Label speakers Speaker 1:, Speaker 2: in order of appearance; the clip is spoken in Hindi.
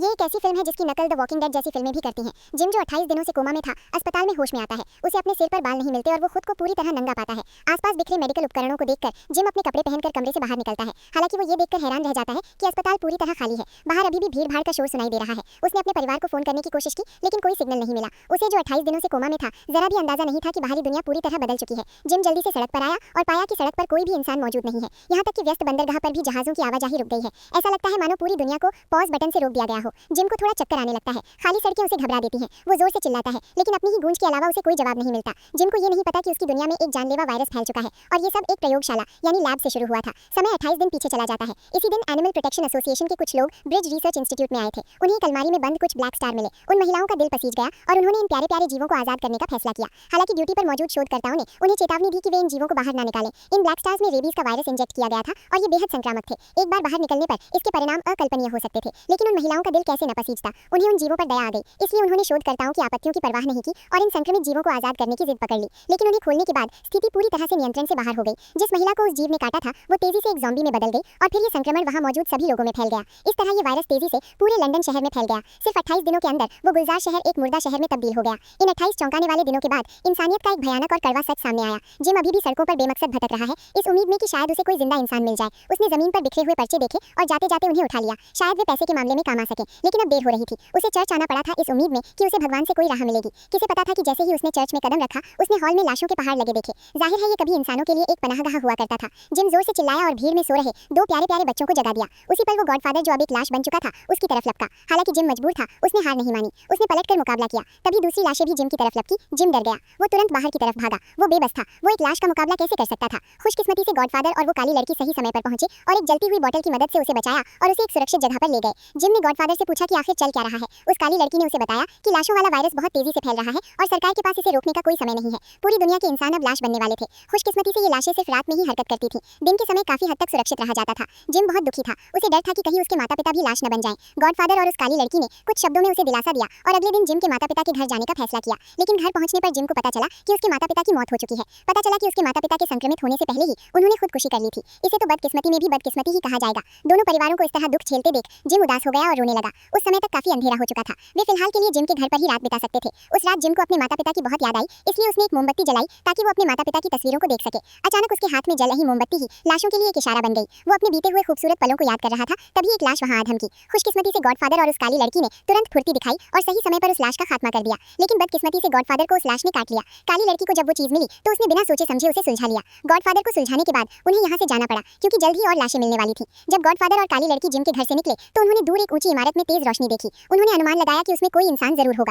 Speaker 1: ये एक ऐसी फिल्म है जिसकी नकल द वॉकिंग डेड जैसी फिल्में भी करती हैं। जिम जो 28 दिनों से कोमा में था, अस्पताल में होश में आता है। उसे अपने सिर पर बाल नहीं मिलते और वो खुद को पूरी तरह नंगा पाता है। आसपास बिखरे मेडिकल उपकरणों को देखकर जिम अपने कपड़े पहनकर कमरे से बाहर निकलता है। हालांकि वो ये देखकर हैरान रह जाता है कि अस्पताल पूरी तरह खाली है। बाहर अभी भी भीड़ भाड़ का शोर सुनाई दे रहा है। उसने अपने परिवार को फोन करने की कोशिश की, लेकिन कोई सिग्नल नहीं मिला। उसे जो 28 दिनों से कोमा में था, जरा भी अंदाजा नहीं था कि बाहरी दुनिया पूरी तरह बदल चुकी है। जिम जल्दी से सड़क पर आया और पाया कि सड़क पर कोई भी इंसान मौजूद नहीं है। यहाँ तक कि व्यस्त बंदरगाह पर भी जहाजों की आवाजाही रुक गई है। ऐसा लगता है मानो पूरी दुनिया को पॉज बटन से रोक दिया गया हो। जिम को थोड़ा चक्कर आने लगता है। खाली सड़कें उसे घबरा देती हैं। वो जोर से चिल्लाता है, लेकिन अपनी ही गूंज के अलावा उसे कोई जवाब नहीं मिलता। जिम को ये नहीं पता कि उसकी दुनिया में एक जानलेवा वायरस फैल चुका है और ये सब एक प्रयोगशाला यानी लैब से शुरू हुआ था। समय 28 दिन पीछे चला जाता है। इसी दिन एनिमल प्रोटेक्शन एसोसिएशन के कुछ लोग ब्रिज रिसर्च इंस्टीट्यूट में आए थे। उन्हें एक अलमारी में बंद कुछ ब्लैक स्टार मिले। उन महिलाओं का दिल पसीज गया और उन्होंने इन प्यारे प्यारे जीवों को आजाद करने का फैसला किया। हालांकि ड्यूटी पर मौजूद शोधकर्ताओं ने उन्हें चेतावनी दी कि वे इन जीवों को बाहर न निकालें। इन ब्लैक स्टार्स में रेबीज का वायरस इंजेक्ट किया गया था और ये बेहद संक्रामक थे। एक बार बाहर निकलने पर इसके परिणाम अकल्पनीय हो सकते थे, लेकिन उन महिलाओं का दिल कैसे न पसीजता। उन्हें उन जीवों पर दया आ गई, इसलिए उन्होंने शोधकर्ताओं की आपत्तियों की परवाह नहीं की और इन संक्रमित जीवों को आजाद करने की जिद पकड़ ली। लेकिन उन्हें खोलने के बाद स्थिति पूरी तरह से नियंत्रण से बाहर हो गई। जिस महिला को उस जीव ने काटा था, वो तेजी से एक ज़ॉम्बी में बदल गई और फिर ये संक्रमण वहां मौजूद सभी लोगों में फैल गया। इस तरह ये वायरस तेजी से पूरे लंदन शहर में फैल गया। सिर्फ 28 दिनों के अंदर वो गुलजार शहर एक मुर्दा शहर में तब्दील हो गया। इन 28 चौंकाने वाले दिनों के बाद इंसानियत का एक भयानक और कड़वा सच सामने आया। जिम अभी भी सड़कों पर बेमकसद भटक रहा है, इस उम्मीद में कि शायद उसे कोई जिंदा इंसान मिल जाए। उसने जमीन पर बिखरे हुए पर्चे देखे और जाते जाते उन्हें उठा लिया। शायद वे पैसे के मामले में काम आ सके, लेकिन अब देर हो रही थी। उसे चर्च आना पड़ा था इस उम्मीद में कि उसे भगवान से कोई राह मिलेगी। किसे पता था कि जैसे ही उसने चर्च में कदम रखा, उसने हॉल में लाशों के पहाड़ लगे देखे। जाहिर है ये कभी इंसानों के लिए एक पनाहगाह हुआ करता था। जिम जोर से चिल्लाया और भीड़ में सो रहे दो प्यारे प्यारे बच्चों को जगा दिया। उसी पल वो गॉडफादर जो अब एक लाश बन चुका था, उसकी तरफ लपका। हालांकि जिम मजबूर था, उसने हार नहीं मानी। उसने पलटकर मुकाबला किया। तभी दूसरी लाशें भी जिम की तरफ लपकी। जिम डर गया। वो तुरंत बाहर की तरफ भागा। वो बेबस था। वो एक लाश का मुकाबला कैसे कर सकता था? खुशकिस्मती से गॉडफादर और वो काली लड़की सही समय पर पहुंचे और एक जलती हुई बोतल की मदद से उसे बचाया और उसे एक सुरक्षित जगह पर ले गए। जिम ने गॉडफादर से पूछा कि आखिर चल क्या रहा है। उस काली लड़की ने उसे बताया कि लाशों वाला वायरस बहुत तेजी से फैल रहा है और सरकार के पास इसे रोकने का कोई समय नहीं है। पूरी दुनिया के इंसान अब लाश बनने वाले थे। खुशकिस्मती से ये लाशें सिर्फ रात में ही हरकत करती थी। दिन के समय काफी हद तक सुरक्षित रहा जाता था। जिम बहुत दुखी था। उसे डर था कि कहीं उसके माता पिता भी लाश न बन जाएं। गॉडफादर और उस काली लड़की ने कुछ शब्दों में उसे दिलासा दिया और अगले दिन जिम के माता पिता के घर जाने का फैसला किया। लेकिन घर पहुंचने पर जिम को पता चला कि उसके माता पिता की मौत हो चुकी है। पता चला कि उसके माता पिता के संक्रमित होने से पहले ही उन्होंने खुदकुशी कर ली थी। इसे तो बदकिस्मती में भी बदकिस्मती ही कहा जाएगा। दोनों परिवारों को इस तरह दुख झेलते देख जिम उदास हो गया और रोने लगा। उस समय तक काफी अंधेरा हो चुका था। वे फिलहाल के लिए जिम के घर पर ही रात बिता सकते थे। उस रात जिम को अपने माता पिता की बहुत याद आई, इसलिए उसने एक मोमबत्ती जलाई ताकि वो अपने माता पिता की तस्वीरों को देख सके। अचानक उसके हाथ में जल रही मोमबत्ती ही लाशों के लिए एक इशारा बन गई। वो अपने बीते हुए खूबसूरत पलों को याद कर रहा था, तभी एक लाश वहां आ धमकी। खुशकिस्मती से गॉडफादर और उस काली लड़की ने तुरंत फुर्ती दिखाई और सही समय पर उस लाश का खात्मा कर दिया। लेकिन बदकिस्मती से गॉडफादर को उस लाश ने काट लिया। काली लड़की को जब वो चीज मिली तो उसने बिना सोचे समझे उसे सुलझा लिया। गॉडफादर को सुलझाने के बाद उन्हें यहाँ से जाना पड़ा, क्योंकि जल्द ही और लाशें मिलने वाली थी। जब गॉडफादर और काली लड़की जिम के घर से निकले तो उन्होंने दूर एक ऊंची इमारत में तेज रोशनी देखी। उन्होंने अनुमान लगाया कि उसमें कोई इंसान जरूर होगा।